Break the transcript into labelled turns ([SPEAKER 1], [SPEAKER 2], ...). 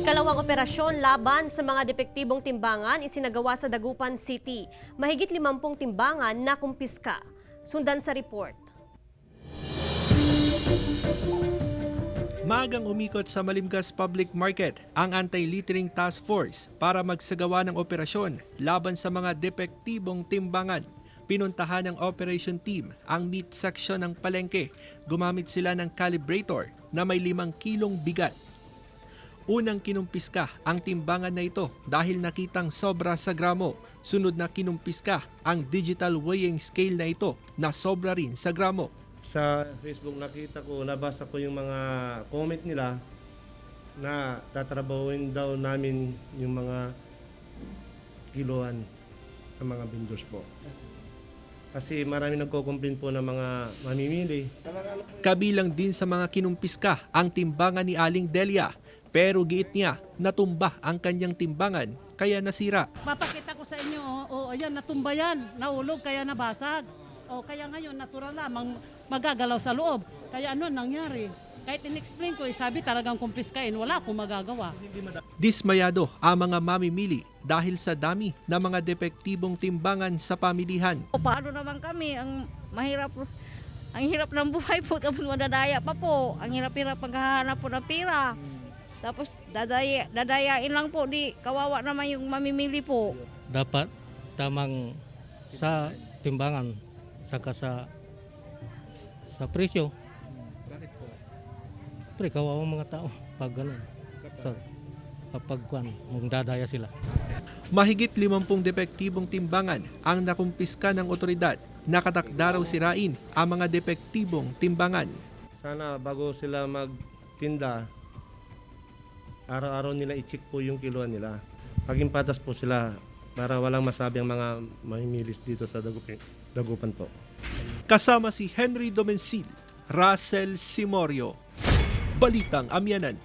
[SPEAKER 1] Ikalawang operasyon laban sa mga depektibong timbangan isinagawa sa Dagupan City. Mahigit 50 timbangan na kumpiska. Sundan sa report.
[SPEAKER 2] Maagang umikot sa Malimgas Public Market ang Anti-Littering Task Force para magsagawa ng operasyon laban sa mga depektibong timbangan. Pinuntahan ng operation team ang meat section ng palengke. Gumamit sila ng calibrator na may 5 kilong bigat. Unang kinumpiska ang timbangan na ito dahil nakitang sobra sa gramo. Sunod na kinumpiska ang digital weighing scale na ito na sobra rin sa gramo.
[SPEAKER 3] Sa Facebook nakita ko, nabasa ko yung mga comment nila na tatrabahuin daw namin yung mga kiloan ng mga vendors po. Kasi marami nagko-complain po ng mga mamimili.
[SPEAKER 2] Kabilang din sa mga kinumpiska ang timbangan ni Aling Delia. Pero giit niya, natumba ang kanyang timbangan kaya nasira.
[SPEAKER 4] Papakita ko sa inyo, ayan, natumba yan, naulog kaya nabasag. Kaya ngayon, natural lamang magagalaw sa loob. Kaya ano nangyari? Kahit in-explain ko, sabi talagang kumpiskain, wala akong magagawa.
[SPEAKER 2] Dismayado ang mga mamimili dahil sa dami ng mga depektibong timbangan sa pamilihan.
[SPEAKER 5] Paano naman kami? Ang hirap ng buhay po, tapos madadaya pa po. Ang hirap-hirap paghahanap po ng pera. Tapos dadayain lang po, di kawawa naman yung mamimili po.
[SPEAKER 6] Dapat tamang sa timbangan saka sa presyo.
[SPEAKER 2] Bakit po?
[SPEAKER 6] Pre, kawawa mga tao pag gano'n. Kapag magdadaya sila.
[SPEAKER 2] Mahigit 50 depektibong timbangan ang nakumpiska ng otoridad. Nakatakda raw sirain ang mga depektibong timbangan.
[SPEAKER 3] Sana bago sila magtinda, araw-araw nila i-check po yung kiloan nila. Paging patas po sila para walang masabi ang mga mamimilis dito sa Dagupan po.
[SPEAKER 2] Kasama si Henry Domencil, Russell Simorio. Balitang Amyanan.